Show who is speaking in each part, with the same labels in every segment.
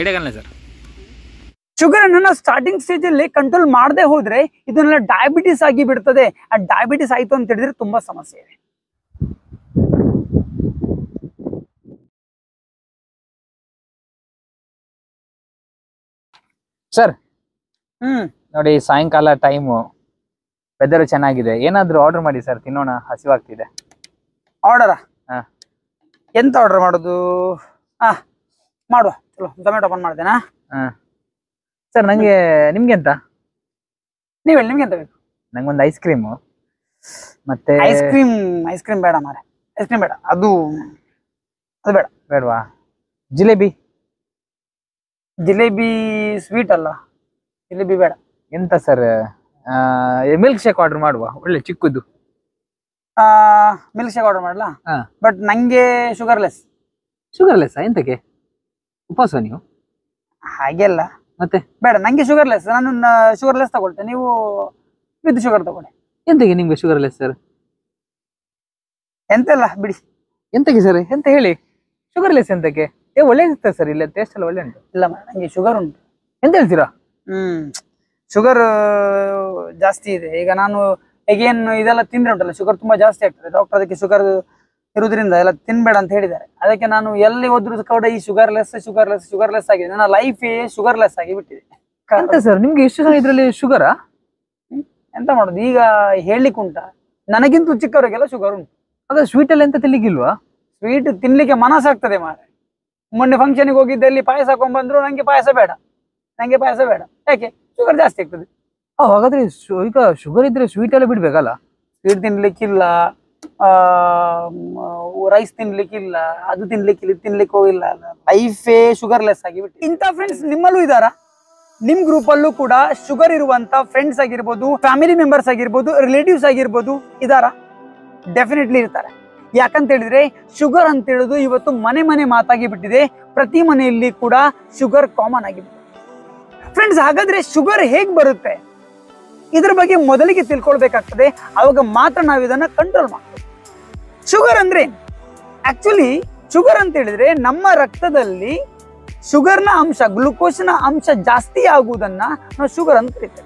Speaker 1: ಇಡಗಲ್ಲ sir.
Speaker 2: Sugar ಅನ್ನ starting stage ಅಲ್ಲಿ control ಮಾಡದೆ ಹೋದ್ರೆ ಇದನ್ನೆಲ್ಲ ಡಯಾಬಿಟಿಸ್ ಆಗಿ ಬಿಡ್ತದೆ. ಆ ಡಯಾಬಿಟಿಸ್ ಆಯ್ತು ಅಂತ ಹೇಳಿದ್ರೆ ತುಂಬಾ ಸಮಸ್ಯೆ ಇದೆ.
Speaker 1: ಸರ್ ನೋಡಿ, ಸಾಯಂಕಾಲ ಟೈಮು, ವೆದರ್ ಚೆನ್ನಾಗಿದೆ, ಏನಾದ್ರೂ ಆರ್ಡರ್ ಮಾಡಿ ಸರ್, ತಿನ್ನೋಣ, ಹಸಿವಾಗ್ತಿದೆ.
Speaker 2: ಆರ್ಡರ್ ಎಂತ ಆರ್ಡರ್ ಮಾಡೋದು? ಮಾಡುವ, ಚಲೋ ಟೊಮೆಟೊ ಬಂದ್ ಮಾಡ್ತೇನಾ?
Speaker 1: ಸರ್ ನಿಮ್ಗೆ ಎಂತ?
Speaker 2: ನೀವ್ ಹೇಳಿ, ನಿಮ್ಗೆ ಎಂತ ಬೇಕು?
Speaker 1: ನಂಗೊಂದು ಐಸ್ ಕ್ರೀಮು ಮತ್ತೆ
Speaker 2: ಐಸ್ ಕ್ರೀಮ್ ಬೇಡ ಮಾರೆ, ಐಸ್ ಕ್ರೀಮ್ ಬೇಡ, ಅದು ಬೇಡ.
Speaker 1: ಬೇಡವಾ? ಜಿಲೇಬಿ
Speaker 2: ಸ್ವೀಟ್ ಅಲ್ಲ, ಜಿಲೇಬಿ ಬೇಡ.
Speaker 1: ಎಂತ ಸರ್, ಮಿಲ್ಕ್ ಶೇಕ್ ಆರ್ಡರ್ ಮಾಡುವ, ಒಳ್ಳೆ ಚಿಕ್ಕದು.
Speaker 2: ಮಿಲ್ಕ್ ಶೇಕ್ ಆರ್ಡರ್ ಮಾಡಲಾ? ಬಟ್ ನಂಗೆ ಶುಗರ್ಲೆಸ್.
Speaker 1: ಎಂತಕ್ಕೆ? ಉಪವಾಸ ನೀವು?
Speaker 2: ಹಾಗೆಲ್ಲ
Speaker 1: ಮತ್ತೆ
Speaker 2: ಬೇಡ, ನಂಗೆ ಶುಗರ್ಲೆಸ್. ನಾನು ಶುಗರ್ಲೆಸ್ ತಗೊಳ್ತೇನೆ, ನೀವು ವಿತ್ ಶುಗರ್ ತಗೊಳ್ಳಿ.
Speaker 1: ಎಂತಕ್ಕೆ ನಿಮ್ಗೆ ಶುಗರ್ಲೆಸ್ ಸರ್?
Speaker 2: ಎಂತೆಲ್ಲ ಬಿಡಿ.
Speaker 1: ಎಂತಕ್ಕೆ ಸರ್, ಎಂತ ಹೇಳಿ? ಶುಗರ್ಲೆಸ್ ಎಂತಕ್ಕೆ? ಒಳ್ಳೆ ಇರ್ತದೆ ಸರ್, ಇಲ್ಲ ಟೇಸ್ಟ್ ಎಲ್ಲ ಒಳ್ಳೆ ಉಂಟು.
Speaker 2: ಇಲ್ಲ ನಂಗೆ ಶುಗರ್ ಉಂಟು.
Speaker 1: ಎಂತ ಹೇಳ್ತೀರಾ?
Speaker 2: ಶುಗರ್ ಜಾಸ್ತಿ ಇದೆ. ಈಗ ನಾನು ಹೇಗೇನ್ ಇದೆಲ್ಲ ತಿಂದ್ರೆ ಉಂಟಲ್ಲ, ಶುಗರ್ ತುಂಬಾ ಜಾಸ್ತಿ ಆಗ್ತದೆ. ಡಾಕ್ಟರ್ ಅದಕ್ಕೆ ಶುಗರ್ ಇರುವುದರಿಂದ ಎಲ್ಲ ತಿನ್ಬೇಡ ಅಂತ ಹೇಳಿದ್ದಾರೆ. ಅದಕ್ಕೆ ನಾನು ಎಲ್ಲಿ ಹೋದ್ರು ಕೂಡ ಈ ಶುಗರ್ಲೆಸ್ ಆಗಿದೆ. ನನ್ನ ಲೈಫೇ ಶುಗರ್ಲೆಸ್ ಆಗಿ ಬಿಟ್ಟಿದೆ.
Speaker 1: ಎಂತ ಸರ್ ನಿಮ್ಗೆ ಎಷ್ಟು ಜನ ಇದ್ರಲ್ಲಿ ಶುಗರಾ?
Speaker 2: ಎಂತ ಮಾಡುದು ಈಗ, ಹೇಳಲಿಕ್ಕೆ ಉಂಟಾ? ನನಗಿಂತೂ ಚಿಕ್ಕವರಿಗೆಲ್ಲ ಶುಗರ್ ಉಂಟು.
Speaker 1: ಅದ ಸ್ವೀಟ್ ಎಲ್ಲ ಎಂತ ತಿನ್ಲಿಕ್ಕಿಲ್ವಾ?
Speaker 2: ಸ್ವೀಟ್ ತಿನ್ಲಿಕ್ಕೆ ಮನಸ್ಸಾಗ್ತದೆ ಮಾರೆ. ಮೊನ್ನೆ ಫಂಕ್ಷನ್ಗೆ ಹೋಗಿದ್ದಲ್ಲಿ ಪಾಯಸ ಹಾಕೊಂಡ್ಬಂದ್ರು, ನಂಗೆ ಪಾಯಸ ಬೇಡ. ಯಾಕೆ? ಶುಗರ್ ಜಾಸ್ತಿ ಆಗ್ತದೆ.
Speaker 1: ಹಾಗಾದ್ರೆ ಈಗ ಶುಗರ್ ಇದ್ರೆ ಸ್ವೀಟ್ ಎಲ್ಲ ಬಿಡ್ಬೇಕಲ್ಲ?
Speaker 2: ಸ್ವೀಟ್ ತಿನ್ಲಿಕ್ಕಿಲ್ಲ, ರೈಸ್ ತಿನ್ಲಿಕ್ಕಿಲ್ಲ, ಅದು ತಿನ್ಲಿಕ್ಕೆ ಹೋಗಿಲ್ಲ. ಲೈಫೇ ಶುಗರ್ಲೆಸ್ ಆಗಿ ಬಿಟ್ಟು. ಇಂಥ ಫ್ರೆಂಡ್ಸ್ ನಿಮ್ಮಲ್ಲೂ ಇದ್ದಾರಾ? ನಿಮ್ ಗ್ರೂಪ್ ಅಲ್ಲೂ ಕೂಡ ಶುಗರ್ ಇರುವಂತ ಫ್ರೆಂಡ್ಸ್ ಆಗಿರ್ಬೋದು, ಫ್ಯಾಮಿಲಿ ಮೆಂಬರ್ಸ್ ಆಗಿರ್ಬೋದು, ರಿಲೇಟಿವ್ಸ್ ಆಗಿರ್ಬೋದು ಇದಾರಾ? ಡೆಫಿನೆಟ್ಲಿ ಇರ್ತಾರೆ. ಯಾಕಂತ ಹೇಳಿದ್ರೆ ಶುಗರ್ ಅಂತ ಹೇಳುದು ಇವತ್ತು ಮನೆ ಮಾತಾಗಿ ಬಿಟ್ಟಿದೆ. ಪ್ರತಿ ಮನೆಯಲ್ಲಿ ಕೂಡ ಶುಗರ್ ಕಾಮನ್ ಆಗಿಬಿಟ್ಟಿದೆ. ಫ್ರೆಂಡ್ಸ್, ಹಾಗಾದ್ರೆ ಶುಗರ್ ಹೇಗ್ ಬರುತ್ತೆ ಇದ್ರ ಬಗ್ಗೆ ಮೊದಲಿಗೆ ತಿಳ್ಕೊಳ್ಬೇಕಾಗ್ತದೆ. ಅವಾಗ ಮಾತ್ರ ನಾವು ಇದನ್ನ ಕಂಟ್ರೋಲ್ ಮಾಡ್ತೀವಿ. ಶುಗರ್ ಅಂದ್ರೆ ಆಕ್ಚುಲಿ ಶುಗರ್ ಅಂತ ಹೇಳಿದ್ರೆ ನಮ್ಮ ರಕ್ತದಲ್ಲಿ ಶುಗರ್ನ ಅಂಶ, ಗ್ಲುಕೋಸ್ನ ಅಂಶ ಜಾಸ್ತಿ ಆಗುವುದನ್ನ ನಾವು ಶುಗರ್ ಅಂತ ಕರಿತೇವೆ.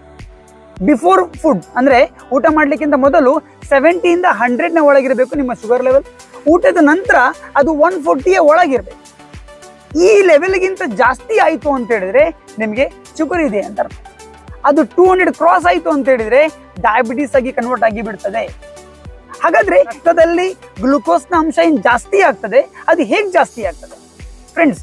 Speaker 2: ಬಿಫೋರ್ ಫುಡ್ ಅಂದ್ರೆ ಊಟ ಮಾಡ್ಲಿಕ್ಕಿಂತ ಮೊದಲು 70 to 100 ಒಳಗಿರಬೇಕು ನಿಮ್ಮ ಶುಗರ್ ಲೆವೆಲ್. ಊಟದ ನಂತರ ಅದು 140 ಒಳಗಿರ್ಬೇಕು. ಈ ಲೆವೆಲ್ಗಿಂತ ಜಾಸ್ತಿ ಆಯ್ತು ಅಂತ ಹೇಳಿದ್ರೆ ನಿಮ್ಗೆ ಶುಗರ್ ಇದೆ ಅಂತ ಅರ್ಥ. ಅದು 200 ಕ್ರಾಸ್ ಆಯ್ತು ಅಂತ ಹೇಳಿದ್ರೆ ಡಯಾಬಿಟಿಸ್ ಆಗಿ ಕನ್ವರ್ಟ್ ಆಗಿ ಬಿಡ್ತದೆ. ಹಾಗಾದ್ರೆ ರಕ್ತದಲ್ಲಿ ಗ್ಲುಕೋಸ್ನ ಅಂಶ ಏನ್ ಜಾಸ್ತಿ ಆಗ್ತದೆ, ಅದು ಹೇಗ್ ಜಾಸ್ತಿ ಆಗ್ತದೆ? ಫ್ರೆಂಡ್ಸ್,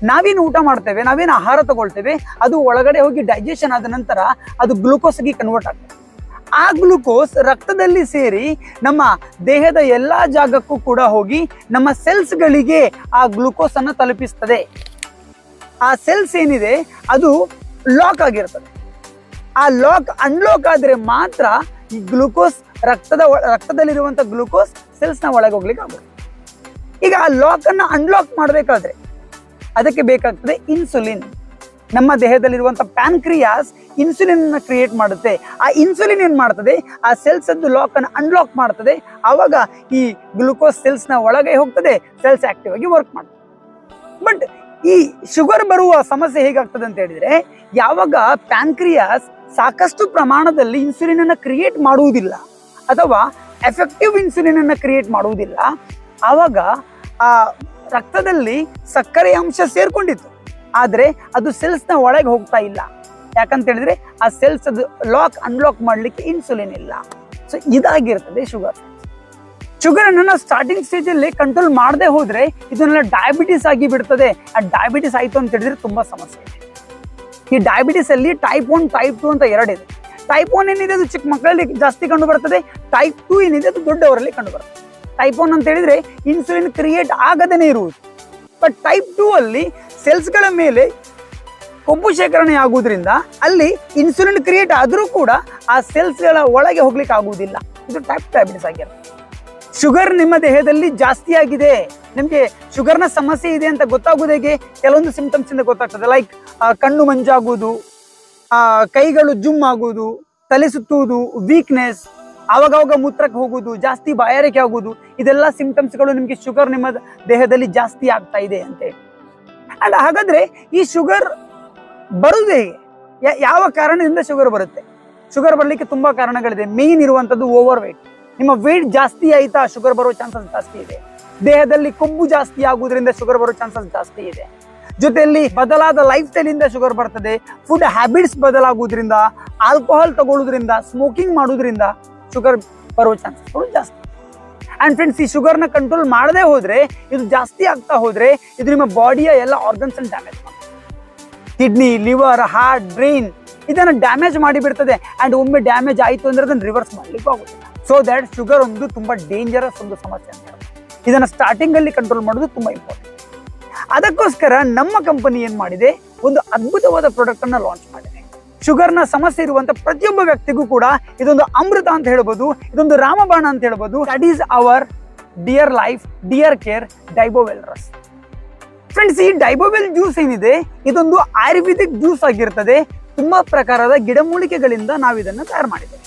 Speaker 2: ನಾವೇನು ಊಟ ಮಾಡ್ತೇವೆ, ನಾವೇನು ಆಹಾರ ತಗೊಳ್ತೇವೆ, ಅದು ಒಳಗಡೆ ಹೋಗಿ ಡೈಜೆಷನ್ ಆದ ನಂತರ ಅದು ಗ್ಲುಕೋಸ್ ಆಗಿ ಕನ್ವರ್ಟ್ ಆಗ್ತದೆ. ಆ ಗ್ಲುಕೋಸ್ ರಕ್ತದಲ್ಲಿ ಸೇರಿ ನಮ್ಮ ದೇಹದ ಎಲ್ಲಾ ಜಾಗಕ್ಕೂ ಕೂಡ ಹೋಗಿ ನಮ್ಮ ಸೆಲ್ಸ್ ಗಳಿಗೆ ಆ ಗ್ಲುಕೋಸ್ ಅನ್ನ ತಲುಪಿಸ್ತದೆ. ಆ ಸೆಲ್ಸ್ ಏನಿದೆ ಅದು ಲಾಕ್ ಆಗಿರ್ತದೆ. ಆ ಲಾಕ್ ಅನ್ಲಾಕ್ ಆದ್ರೆ ಮಾತ್ರ ಈ ಗ್ಲುಕೋಸ್ ರಕ್ತದಲ್ಲಿರುವಂತ ಗ್ಲುಕೋಸ್ ಸೆಲ್ಸ್ ನ ಒಳಗೆ ಹೋಗ್ಲಿಕ್ಕೆ ಆಗುತ್ತೆ. ಈಗ ಆ ಲಾಕ್ ಅನ್ನ ಅನ್ಲಾಕ್ ಮಾಡ್ಬೇಕಾದ್ರೆ ಅದಕ್ಕೆ ಬೇಕಾಗ್ತದೆ ಇನ್ಸುಲಿನ್. ನಮ್ಮ ದೇಹದಲ್ಲಿರುವಂತ ಪ್ಯಾನ್ಕ್ರಿಯಾಸ್ ಇನ್ಸುಲಿನ್ ಅನ್ನ ಕ್ರಿಯೇಟ್ ಮಾಡುತ್ತೆ. ಆ ಇನ್ಸುಲಿನ್ ಏನ್ ಮಾಡ್ತದೆ, ಆ ಸೆಲ್ಸ್ ಅದ್ದು ಲಾಕ್ ಅನ್ನು ಅನ್ಲಾಕ್ ಮಾಡ್ತದೆ. ಆವಾಗ ಈ ಗ್ಲುಕೋಸ್ ಸೆಲ್ಸ್ ನ ಒಳಗೆ ಹೋಗ್ತದೆ, ಸೆಲ್ಸ್ ಆಕ್ಟಿವ್ ಆಗಿ ವರ್ಕ್ ಮಾಡ್ತದೆ. ಬಟ್ ಈ ಶುಗರ್ ಬರುವ ಸಮಸ್ಯೆ ಹೇಗಾಗ್ತದೆ ಅಂತ ಹೇಳಿದ್ರೆ, ಯಾವಾಗ ಪ್ಯಾನ್ಕ್ರಿಯಾಸ್ ಸಾಕಷ್ಟು ಪ್ರಮಾಣದಲ್ಲಿ ಇನ್ಸುಲಿನ್ ಅನ್ನ ಕ್ರಿಯೇಟ್ ಮಾಡುವುದಿಲ್ಲ ಅಥವಾ ಎಫೆಕ್ಟಿವ್ ಇನ್ಸುಲಿನ್ ಅನ್ನ ಕ್ರಿಯೇಟ್ ಮಾಡುವುದಿಲ್ಲ, ಆವಾಗ ಆ ರಕ್ತದಲ್ಲಿ ಸಕ್ಕರೆ ಅಂಶ ಸೇರ್ಕೊಂಡಿತ್ತು, ಆದ್ರೆ ಅದು ಸೆಲ್ಸ್ ನ ಒಳಗೆ ಹೋಗ್ತಾ ಇಲ್ಲ. ಯಾಕಂತ ಹೇಳಿದ್ರೆ ಆ ಸೆಲ್ಸ್ ಅದು ಲಾಕ್ ಅನ್ಲಾಕ್ ಮಾಡ್ಲಿಕ್ಕೆ ಇನ್ಸುಲಿನ್ ಇಲ್ಲ. ಸೊ ಇದಾಗಿರ್ತದೆ ಶುಗರ್. ಶುಗರ್ ಅನ್ನ ಸ್ಟಾರ್ಟಿಂಗ್ ಸ್ಟೇಜ್ ಅಲ್ಲಿ ಕಂಟ್ರೋಲ್ ಮಾಡದೆ ಹೋದ್ರೆ ಇದನ್ನೆಲ್ಲ ಡಯಾಬಿಟಿಸ್ ಆಗಿ ಬಿಡ್ತದೆ. ಆ ಡಯಾಬಿಟಿಸ್ ಆಯ್ತು ಅಂತ ಹೇಳಿದ್ರೆ ತುಂಬಾ ಸಮಸ್ಯೆ ಇದೆ. ಈ ಡಯಾಬಿಟಿಸ್ ಅಲ್ಲಿ ಟೈಪ್ 1, ಟೈಪ್ 2 ಅಂತ ಎರಡಿದೆ. ಟೈಪ್ 1 ಏನಿದೆ ಅದು ಚಿಕ್ಕ ಮಕ್ಕಳಲ್ಲಿ ಜಾಸ್ತಿ ಕಂಡು ಬರ್ತದೆ. ಟೈಪ್ 2 ಏನಿದೆ ಅದು ದೊಡ್ಡವರಲ್ಲಿ ಕಂಡು ಬರ್ತದೆ. ಟೈಪ್ 1 ಅಂತ ಹೇಳಿದ್ರೆ ಇನ್ಸುಲಿನ್ ಕ್ರಿಯೇಟ್ ಆಗದೇನೆ ಇರುವುದು. ಬಟ್ ಟೈಪ್ 2 ಅಲ್ಲಿ ಸೆಲ್ಸ್ ಗಳ ಮೇಲೆ ಕೊಬ್ಬು ಶೇಖರಣೆ ಆಗುವುದರಿಂದ ಅಲ್ಲಿ ಇನ್ಸುಲಿನ್ ಕ್ರಿಯೇಟ್ ಆದ್ರೂ ಕೂಡ ಆ ಸೆಲ್ಸ್ ಗಳ ಒಳಗೆ ಹೋಗ್ಲಿಕ್ಕೆ ಆಗುವುದಿಲ್ಲ. ಇದು ಟೈಪ್ ಡಯಾಬಿಟಿಸ್ ಆಗಿರುತ್ತೆ. ಶುಗರ್ ನಿಮ್ಮ ದೇಹದಲ್ಲಿ ಜಾಸ್ತಿ ಆಗಿದೆ, ನಿಮ್ಗೆ ಶುಗರ್ನ ಸಮಸ್ಯೆ ಇದೆ ಅಂತ ಗೊತ್ತಾಗುವುದು ಹೇಗೆ? ಕೆಲವೊಂದು ಸಿಂಪ್ಟಮ್ಸ್ ಇಂದ ಗೊತ್ತಾಗ್ತದೆ. ಲೈಕ್ ಕಣ್ಣು ಮಂಜಾಗುವುದು, ಕೈಗಳು ಜುಮ್ ಆಗುವುದು, ತಲೆ ಸುತ್ತುವುದು, ವೀಕ್ನೆಸ್, ಆವಾಗವಾಗ ಮೂತ್ರಕ್ಕೆ ಹೋಗುದು, ಜಾಸ್ತಿ ಬಾಯಾರಿಕೆ ಆಗುದು, ಇದೆಲ್ಲ ಸಿಂಪ್ಟಮ್ಸ್ಗಳು ನಿಮಗೆ ಶುಗರ್ ನಿಮ್ಮ ದೇಹದಲ್ಲಿ ಜಾಸ್ತಿ ಆಗ್ತಾ ಇದೆ ಅಂತ ಹೇಳಿ. ಅಂಡ್ ಹಾಗಾದ್ರೆ ಈ ಶುಗರ್ ಬರುವುದು ಹೇಗೆ? ಯಾವ ಕಾರಣದಿಂದ ಶುಗರ್ ಬರುತ್ತೆ? ಶುಗರ್ ಬರಲಿಕ್ಕೆ ತುಂಬಾ ಕಾರಣಗಳಿದೆ. ಮೇನ್ ಇರುವಂತದ್ದು ಓವರ್ ವೇಟ್. ನಿಮ್ಮ ವೇಟ್ ಜಾಸ್ತಿ ಆಯ್ತಾ ಶುಗರ್ ಬರೋ ಚಾನ್ಸಸ್ ಜಾಸ್ತಿ ಇದೆ. ದೇಹದಲ್ಲಿ ಕೊಬ್ಬು ಜಾಸ್ತಿ ಆಗುವುದರಿಂದ ಶುಗರ್ ಬರೋ ಚಾನ್ಸಸ್ ಜಾಸ್ತಿ ಇದೆ. ಜೊತೆಯಲ್ಲಿ ಬದಲಾದ ಲೈಫ್ ಸ್ಟೈಲ್ ಇಂದ ಶುಗರ್ ಬರ್ತದೆ. ಫುಡ್ ಹ್ಯಾಬಿಟ್ಸ್ ಬದಲಾಗುವುದರಿಂದ, ಆಲ್ಕೋಹಾಲ್ ತಗೊಳ್ಳೋದ್ರಿಂದ, ಸ್ಮೋಕಿಂಗ್ ಮಾಡೋದ್ರಿಂದ ಶುಗರ್ ಬರೋ ಚಾನ್ಸಸ್ಗಳು ಜಾಸ್ತಿ. ಅಂಡ್ ಫ್ರೆಂಡ್ಸ್, ಈ ಶುಗರ್ನ ಕಂಟ್ರೋಲ್ ಮಾಡದೆ ಹೋದ್ರೆ, ಇದು ಜಾಸ್ತಿ ಆಗ್ತಾ ಹೋದ್ರೆ ಇದು ನಿಮ್ಮ ಬಾಡಿಯ ಎಲ್ಲ ಆರ್ಗನ್ಸ್ ಅನ್ನು ಡ್ಯಾಮೇಜ್ ಮಾಡುತ್ತೆ. ಕಿಡ್ನಿ, ಲಿವರ್, ಹಾರ್ಟ್, ಬ್ರೈನ್ ಇದನ್ನ ಡ್ಯಾಮೇಜ್ ಮಾಡಿ ಬಿಡ್ತದೆ. ಅಂಡ್ ಒಮ್ಮೆ ಡ್ಯಾಮೇಜ್ ಆಯಿತು ಅಂದ್ರೆ ಅದನ್ನ ರಿವರ್ಸ್ ಮಾಡ್ಲಿಕ್ಕೂ ಆಗುತ್ತಿಲ್ಲ. ಸೊ ದ್ಯಾಟ್ ಶುಗರ್ ಒಂದು ತುಂಬಾ ಡೇಂಜರಸ್ ಒಂದು ಸಮಸ್ಯೆ ಅಂತ ಹೇಳ್ಬೋದು. ಇದನ್ನ ಸ್ಟಾರ್ಟಿಂಗ್ ಅಲ್ಲಿ ಕಂಟ್ರೋಲ್ ಮಾಡೋದು ತುಂಬಾ ಇಂಪಾರ್ಟೆಂಟ್. ಅದಕ್ಕೋಸ್ಕರ ನಮ್ಮ ಕಂಪನಿ ಏನ್ ಮಾಡಿದೆ, ಒಂದು ಅದ್ಭುತವಾದ ಪ್ರಾಡಕ್ಟ್ ಅನ್ನ ಲಾಂಚ್ ಮಾಡಿದೆ. ಶುಗರ್ನ ಸಮಸ್ಯೆ ಇರುವಂತ ಪ್ರತಿಯೊಬ್ಬ ವ್ಯಕ್ತಿಗೂ ಕೂಡ ಇದೊಂದು ಅಮೃತ ಅಂತ ಹೇಳ್ಬೋದು, ಇದೊಂದು ರಾಮಬಾಣ ಅಂತ ಹೇಳ್ಬೋದು. That is our dear life, dear care ಡೈಬೋವೆಲ್ ರಸ್. ಫ್ರೆಂಡ್ಸ್, ಈ ಡೈಬೋವೆಲ್ ಜ್ಯೂಸ್ ಏನಿದೆ ಇದೊಂದು ಆಯುರ್ವೇದಿಕ್ ಜ್ಯೂಸ್ ಆಗಿರ್ತದೆ. ತುಂಬಾ ಪ್ರಕಾರದ ಗಿಡಮೂಲಿಕೆಗಳಿಂದ ನಾವು ಇದನ್ನ ತಯಾರು ಮಾಡಿದ್ದೇವೆ.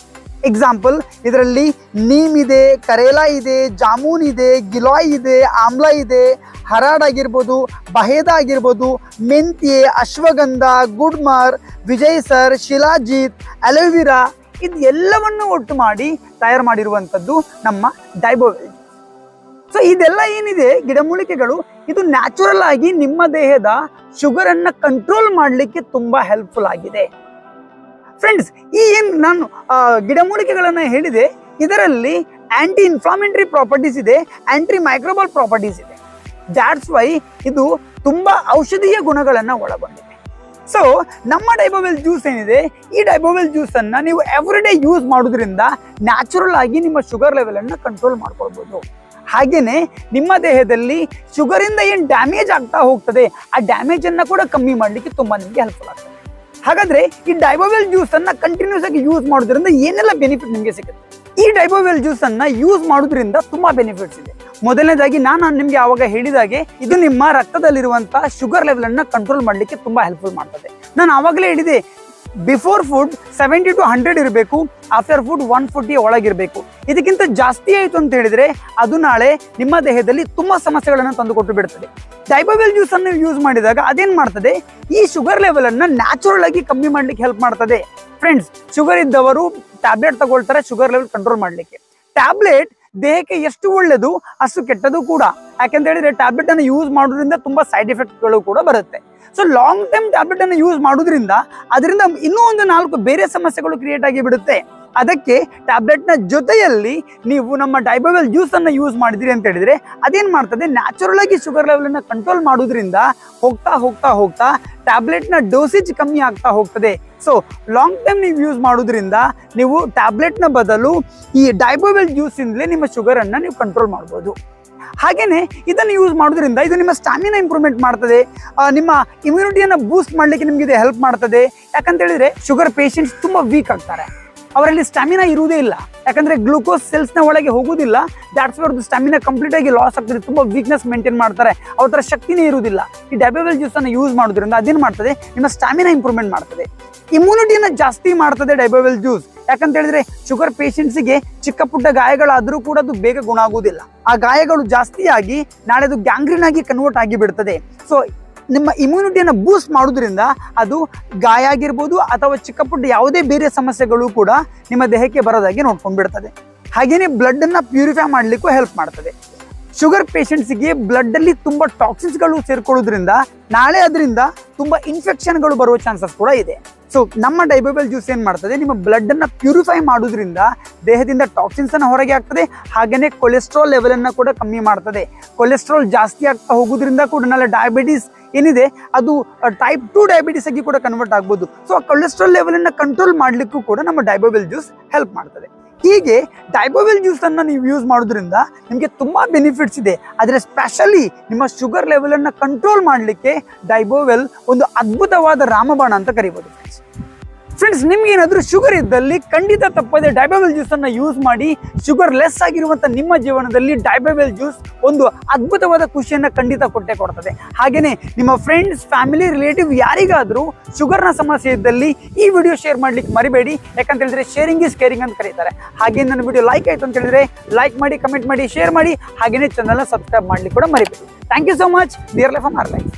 Speaker 2: ಎಕ್ಸಾಂಪಲ್, ಇದರಲ್ಲಿ ನೀಮ್ ಇದೆ, ಕರೇಲಾ ಇದೆ, ಜಾಮೂನ್ ಇದೆ, ಗಿಲಾಯ್ ಇದೆ, ಆಮ್ಲ ಇದೆ, ಹರಾಡ್ ಆಗಿರ್ಬೋದು, ಬಹೇದ ಆಗಿರ್ಬೋದು, ಮೆಂತ್ಯೆ, ಅಶ್ವಗಂಧ, ಗುಡ್ಮರ್, ವಿಜಯ್ ಸರ್, ಶಿಲಾಜೀತ್, ಅಲೋವಿರಾ, ಇದು ಎಲ್ಲವನ್ನು ಒಟ್ಟು ಮಾಡಿ ತಯಾರು ಮಾಡಿರುವಂಥದ್ದು ನಮ್ಮ ಡೈಬೋವೆಲ್. ಸೊ ಇದೆಲ್ಲ ಏನಿದೆ ಗಿಡಮೂಲಿಕೆಗಳು, ಇದು ನ್ಯಾಚುರಲ್ ಆಗಿ ನಿಮ್ಮ ದೇಹದ ಶುಗರ್ ಅನ್ನ ಕಂಟ್ರೋಲ್ ಮಾಡಲಿಕ್ಕೆ ತುಂಬಾ ಹೆಲ್ಪ್ಫುಲ್ ಆಗಿದೆ. ಫ್ರೆಂಡ್ಸ್, ಈ ಏನು ನಾನು ಗಿಡಮೂಲಿಕೆಗಳನ್ನ ಹೇಳಿದೆ, ಇದರಲ್ಲಿ ಆಂಟಿ ಇನ್ಫ್ಲಾಮೇಟರಿ ಪ್ರಾಪರ್ಟೀಸ್ ಇದೆ, ಆಂಟಿ ಮೈಕ್ರೋಬಲ್ ಪ್ರಾಪರ್ಟೀಸ್ ಇದೆ. ದಾಟ್ಸ್ ವೈ ಇದು ತುಂಬಾ ಔಷಧೀಯ ಗುಣಗಳನ್ನ ಒಳಗೊಂಡಿದೆ. ಸೊ ನಮ್ಮ ಡೈಬೋವೆಲ್ ಜ್ಯೂಸ್ ಏನಿದೆ, ಈ ಡೈಬೋವೆಲ್ ಜ್ಯೂಸ್ ಅನ್ನ ನೀವು ಎವ್ರಿ ಡೇ ಯೂಸ್ ಮಾಡೋದ್ರಿಂದ ನ್ಯಾಚುರಲ್ ಆಗಿ ನಿಮ್ಮ ಶುಗರ್ ಲೆವೆಲ್ ಅನ್ನ ಕಂಟ್ರೋಲ್ ಮಾಡ್ಕೊಳ್ಬಹುದು. ಹಾಗೇನೆ ನಿಮ್ಮ ದೇಹದಲ್ಲಿ ಶುಗರ್ ಇಂದ ಏನ್ ಡ್ಯಾಮೇಜ್ ಆಗ್ತಾ ಹೋಗ್ತದೆ, ಆ ಡ್ಯಾಮೇಜ್ ಅನ್ನ ಕೂಡ ಕಮ್ಮಿ ಮಾಡ್ಲಿಕ್ಕೆ ತುಂಬಾ ನಿಮಗೆ ಹೆಲ್ಪ್ಫುಲ್ ಆಗ್ತದೆ. ಹಾಗಾದ್ರೆ ಈ ಡೈಬೋವೆಲ್ ಜ್ಯೂಸ್ ಅನ್ನ ಕಂಟಿನ್ಯೂಸ್ ಆಗಿ ಯೂಸ್ ಮಾಡೋದ್ರಿಂದ ಏನೆಲ್ಲ ಬೆನಿಫಿಟ್ ನಿಮಗೆ ಸಿಗುತ್ತೆ? ಈ ಡೈಬೋವೆಲ್ ಜ್ಯೂಸ್ ಅನ್ನ ಯೂಸ್ ಮಾಡೋದ್ರಿಂದ ತುಂಬಾ ಬೆನಿಫಿಟ್ಸ್ ಇದೆ. ಮೊದಲನೇದಾಗಿ ನಾನು ನಿಮ್ಗೆ ಆವಾಗ ಹೇಳಿದಾಗೆ, ಇದು ನಿಮ್ಮ ರಕ್ತದಲ್ಲಿರುವಂತಹ ಶುಗರ್ ಲೆವೆಲ್ ಅನ್ನ ಕಂಟ್ರೋಲ್ ಮಾಡ್ಲಿಕ್ಕೆ ತುಂಬಾ ಹೆಲ್ಪ್ಫುಲ್ ಮಾಡ್ತದೆ. ನಾನು ಆವಾಗಲೇ ಹೇಳಿದೆ, ಬಿಫೋರ್ ಫುಡ್ 70 to 100 ಇರಬೇಕು, ಆಫ್ಟರ್ ಫುಡ್ 140 ಒಳಗಿರಬೇಕು. ಇದಕ್ಕಿಂತ ಜಾಸ್ತಿ ಆಯಿತು ಅಂತ ಹೇಳಿದ್ರೆ ಅದು ನಾಳೆ ನಿಮ್ಮ ದೇಹದಲ್ಲಿ ತುಂಬಾ ಸಮಸ್ಯೆಗಳನ್ನು ತಂದು ಕೊಟ್ಟು ಬಿಡ್ತದೆ. ಡೈಬೋವೆಲ್ ಜ್ಯೂಸ್ ಅನ್ನು ಯೂಸ್ ಮಾಡಿದಾಗ ಅದೇನ್ ಮಾಡ್ತದೆ, ಈ ಶುಗರ್ ಲೆವೆಲ್ ಅನ್ನ ನ್ಯಾಚುರಲ್ ಆಗಿ ಕಮ್ಮಿ ಮಾಡ್ಲಿಕ್ಕೆ ಹೆಲ್ಪ್ ಮಾಡ್ತದೆ. ಫ್ರೆಂಡ್ಸ್, ಶುಗರ್ ಇದ್ದವರು ಟ್ಯಾಬ್ಲೆಟ್ ತಗೊಳ್ತಾರೆ ಶುಗರ್ ಲೆವೆಲ್ ಕಂಟ್ರೋಲ್ ಮಾಡ್ಲಿಕ್ಕೆ. ಟ್ಯಾಬ್ಲೆಟ್ ದೇಹಕ್ಕೆ ಎಷ್ಟು ಒಳ್ಳೆದು ಅಷ್ಟು ಕೆಟ್ಟದು ಕೂಡ. ಯಾಕಂತ ಹೇಳಿದ್ರೆ ಟ್ಯಾಬ್ಲೆಟ್ ಅನ್ನು ಯೂಸ್ ಮಾಡೋದ್ರಿಂದ ತುಂಬಾ ಸೈಡ್ ಎಫೆಕ್ಟ್ಗಳು ಕೂಡ ಬರುತ್ತೆ. ಸೊ ಲಾಂಗ್ ಟೈಮ್ ಟ್ಯಾಬ್ಲೆಟ್ ಅನ್ನು ಯೂಸ್ ಮಾಡೋದ್ರಿಂದ ಅದರಿಂದ ಇನ್ನೂ ಒಂದು 4 ಬೇರೆ ಸಮಸ್ಯೆಗಳು ಕ್ರಿಯೇಟ್ ಆಗಿ ಬಿಡುತ್ತೆ. ಅದಕ್ಕೆ ಟ್ಯಾಬ್ಲೆಟ್ ನ ಜೊತೆಯಲ್ಲಿ ನೀವು ನಮ್ಮ ಡೈಬೋವೆಲ್ ಜ್ಯೂಸ್ ಅನ್ನ ಯೂಸ್ ಮಾಡಿದ್ರಿ ಅಂತ ಹೇಳಿದ್ರೆ ಅದೇನ್ ಮಾಡ್ತದೆ, ನ್ಯಾಚುರಲ್ ಆಗಿ ಶುಗರ್ ಲೆವೆಲ್ ಅನ್ನ ಕಂಟ್ರೋಲ್ ಮಾಡೋದ್ರಿಂದ ಹೋಗ್ತಾ ಹೋಗ್ತಾ ಹೋಗ್ತಾ ಟ್ಯಾಬ್ಲೆಟ್ ನ ಡೋಸೇಜ್ ಕಮ್ಮಿ ಆಗ್ತಾ ಹೋಗ್ತದೆ. ಸೊ ಲಾಂಗ್ ಟೈಮ್ ನೀವು ಯೂಸ್ ಮಾಡೋದ್ರಿಂದ ನೀವು ಟ್ಯಾಬ್ಲೆಟ್ ನ ಬದಲು ಈ ಡೈಬೋವೆಲ್ ಜ್ಯೂಸ್ ಇಂದಲೇ ನಿಮ್ಮ ಶುಗರ್ ಅನ್ನ ನೀವು ಕಂಟ್ರೋಲ್ ಮಾಡ್ಬೋದು. ಹಾಗೇನೆ ಇದನ್ನು ಯೂಸ್ ಮಾಡೋದ್ರಿಂದ ಇದು ನಿಮ್ಮ ಸ್ಟಾಮಿನಾ ಇಂಪ್ರೂವ್ಮೆಂಟ್ ಮಾಡ್ತದೆ, ನಿಮ್ಮ ಇಮ್ಯುನಿಟಿಯನ್ನು ಬೂಸ್ಟ್ ಮಾಡ್ಲಿಕ್ಕೆ ನಿಮ್ಗೆ ಇದು ಹೆಲ್ಪ್ ಮಾಡ್ತದೆ. ಯಾಕಂತ ಹೇಳಿದ್ರೆ ಶುಗರ್ ಪೇಷಂಟ್ಸ್ ತುಂಬಾ ವೀಕ್ ಆಗ್ತಾರೆ, ಅವರಲ್ಲಿ ಸ್ಟಾಮಿನಾ ಇರುವುದೇ ಇಲ್ಲ. ಯಾಕಂದ್ರೆ ಗ್ಲೂಕೋಸ್ ಸೆಲ್ಸ್ ನ ಒಳಗೆ ಹೋಗುದಿಲ್ಲ. ದಾಟ್ಸ್ ಅವ್ರದ್ದು ಸ್ಟಾಮಿನಾ ಕಂಪ್ಲೀಟ್ ಆಗಿ ಲಾಸ್ ಆಗ್ತದೆ, ತುಂಬಾ ವೀಕ್ನೆಸ್ ಮೇಂಟೈನ್ ಮಾಡ್ತಾರೆ, ಅವ್ರ ಹತ್ರ ಶಕ್ತಿನೇ ಇರುವುದಿಲ್ಲ. ಈ ಡೈಬೋವೆಲ್ ಜ್ಯೂಸ್ ಅನ್ನು ಯೂಸ್ ಮಾಡೋದ್ರಿಂದ ಅದೇನ್ ಮಾಡ್ತದೆ, ನಿಮ್ಮ ಸ್ಟಾಮಿನಾ ಇಂಪ್ರೂವ್ಮೆಂಟ್ ಮಾಡ್ತದೆ, ಇಮ್ಯುನಿಟಿಯನ್ನ ಜಾಸ್ತಿ ಮಾಡ್ತದೆ ಡೈಬೋವೆಲ್ ಜ್ಯೂಸ್. ಯಾಕಂತ ಹೇಳಿದ್ರೆ ಶುಗರ್ ಪೇಷಂಟ್ಸ್ಗೆ ಚಿಕ್ಕ ಪುಟ್ಟ ಗಾಯಗಳಾದ್ರೂ ಕೂಡ ಅದು ಬೇಗ ಗುಣ ಆಗುವುದಿಲ್ಲ. ಆ ಗಾಯಗಳು ಜಾಸ್ತಿ ಆಗಿ ನಾಳೆ ಅದು ಗ್ಯಾಂಗ್ರೀನ್ ಆಗಿ ಕನ್ವರ್ಟ್ ಆಗಿ ಬಿಡ್ತದೆ. ಸೊ ನಿಮ್ಮ ಇಮ್ಯುನಿಟಿಯನ್ನು ಬೂಸ್ಟ್ ಮಾಡೋದ್ರಿಂದ ಅದು ಗಾಯ ಆಗಿರ್ಬೋದು ಅಥವಾ ಚಿಕ್ಕ ಪುಟ್ಟ ಯಾವುದೇ ಬೇರೆ ಸಮಸ್ಯೆಗಳು ಕೂಡ ನಿಮ್ಮ ದೇಹಕ್ಕೆ ಬರೋದಾಗಿ ನೋಡ್ಕೊಂಡು ಬಿಡ್ತದೆ. ಹಾಗೇನೆ ಬ್ಲಡ್ ಅನ್ನ ಪ್ಯೂರಿಫೈ ಮಾಡ್ಲಿಕ್ಕೂ ಹೆಲ್ಪ್ ಮಾಡ್ತದೆ. ಶುಗರ್ ಪೇಷಂಟ್ಸ್ಗೆ ಬ್ಲಡ್ ಅಲ್ಲಿ ತುಂಬಾ ಟಾಕ್ಸಿನ್ಸ್ಗಳು ಸೇರ್ಕೊಳ್ಳೋದ್ರಿಂದ ನಾಳೆ ಅದರಿಂದ ತುಂಬಾ ಇನ್ಫೆಕ್ಷನ್ಗಳು ಬರುವ ಚಾನ್ಸಸ್ ಕೂಡ ಇದೆ. ಸೊ ನಮ್ಮ ಡೈಬೋವೆಲ್ ಜ್ಯೂಸ್ ಏನ್ ಮಾಡ್ತದೆ, ನಿಮ್ಮ ಬ್ಲಡ್ ಅನ್ನ ಪ್ಯೂರಿಫೈ ಮಾಡೋದ್ರಿಂದ ದೇಹದಿಂದ ಟಾಕ್ಸಿನ್ಸ್ ಅನ್ನ ಹೊರಗೆ ಆಗ್ತದೆ. ಹಾಗೇನೆ ಕೊಲೆಸ್ಟ್ರಾಲ್ ಲೆವೆಲ್ ಅನ್ನ ಕೂಡ ಕಮ್ಮಿ ಮಾಡ್ತದೆ. ಕೊಲೆಸ್ಟ್ರಾಲ್ ಜಾಸ್ತಿ ಆಗ್ತಾ ಹೋಗೋದ್ರಿಂದ ಕೂಡ ನಾಳೆ ಡಯಾಬಿಟಿಸ್ ಏನಿದೆ ಅದು ಟೈಪ್ 2 ಡಯಾಬಿಟಿಸ್ ಆಗಿ ಕೂಡ ಕನ್ವರ್ಟ್ ಆಗ್ಬೋದು. ಸೊ ಆ ಕೊಲೆಸ್ಟ್ರಾಲ್ ಲೆವೆಲ್ ಅನ್ನ ಕಂಟ್ರೋಲ್ ಮಾಡ್ಲಿಕ್ಕೂ ಕೂಡ ನಮ್ಮ ಡೈಬೋವೆಲ್ ಜ್ಯೂಸ್ ಹೆಲ್ಪ್ ಮಾಡ್ತದೆ. ಹೀಗೆ ಡೈಬೋವೆಲ್ ಜ್ಯೂಸ್ ಅನ್ನ ನೀವು ಯೂಸ್ ಮಾಡೋದ್ರಿಂದ ನಿಮಗೆ ತುಂಬಾ ಬೆನಿಫಿಟ್ಸ್ ಇದೆ. ಆದ್ರೆ ಸ್ಪೆಷಲಿ ನಿಮ್ಮ ಶುಗರ್ ಲೆವೆಲ್ ಅನ್ನ ಕಂಟ್ರೋಲ್ ಮಾಡ್ಲಿಕ್ಕೆ ಡೈಬೋವೆಲ್ ಒಂದು ಅದ್ಭುತವಾದ ರಾಮಬಾಣ ಅಂತ ಕರಿಬಹುದು. ಫ್ರೆಂಡ್ಸ್, ನಿಮ್ಗೆ ಏನಾದ್ರೂ ಶುಗರ್ ಇದ್ದಲ್ಲಿ ಖಂಡಿತ ತಪ್ಪದೆ ಡೈಬಾಬೆಲ್ ಜ್ಯೂಸ್ ಅನ್ನ ಯೂಸ್ ಮಾಡಿ. ಶುಗರ್ ಲೆಸ್ ಆಗಿರುವಂತ ನಿಮ್ಮ ಜೀವನದಲ್ಲಿ ಡೈಬಾಬೆಲ್ ಜ್ಯೂಸ್ ಒಂದು ಅದ್ಭುತವಾದ ಖುಷಿಯನ್ನ ಖಂಡಿತ ಕೊಟ್ಟೆ ಕೊಡ್ತದೆ. ಹಾಗೇನೆ ನಿಮ್ಮ ಫ್ರೆಂಡ್ಸ್, ಫ್ಯಾಮಿಲಿ, ರಿಲೇಟಿವ್ ಯಾರಿಗಾದ್ರೂ ಶುಗರ್ನ ಸಮಸ್ಯೆ ಇದ್ದಲ್ಲಿ ಈ ವಿಡಿಯೋ ಶೇರ್ ಮಾಡ್ಲಿಕ್ಕೆ ಮರಿಬೇಡಿ. ಯಾಕಂತ ಹೇಳಿದ್ರೆ ಶೇರಿಂಗ್ ಇಸ್ ಕೇರಿಂಗ್ ಅಂತ ಕರೀತಾರೆ. ಹಾಗೆ ನನ್ನ ವಿಡಿಯೋ ಲೈಕ್ ಆಯ್ತು ಅಂತ ಹೇಳಿದ್ರೆ ಲೈಕ್ ಮಾಡಿ, ಕಮೆಂಟ್ ಮಾಡಿ, ಶೇರ್ ಮಾಡಿ. ಹಾಗೇನೆ ಚಾನಲ್ನ ಸಬ್ಸ್ಕ್ರೈಬ್ ಮಾಡ್ಲಿಕ್ಕೆ ಕೂಡ ಮರಿಬೇಡಿ. Thank you so much. Dear life or life.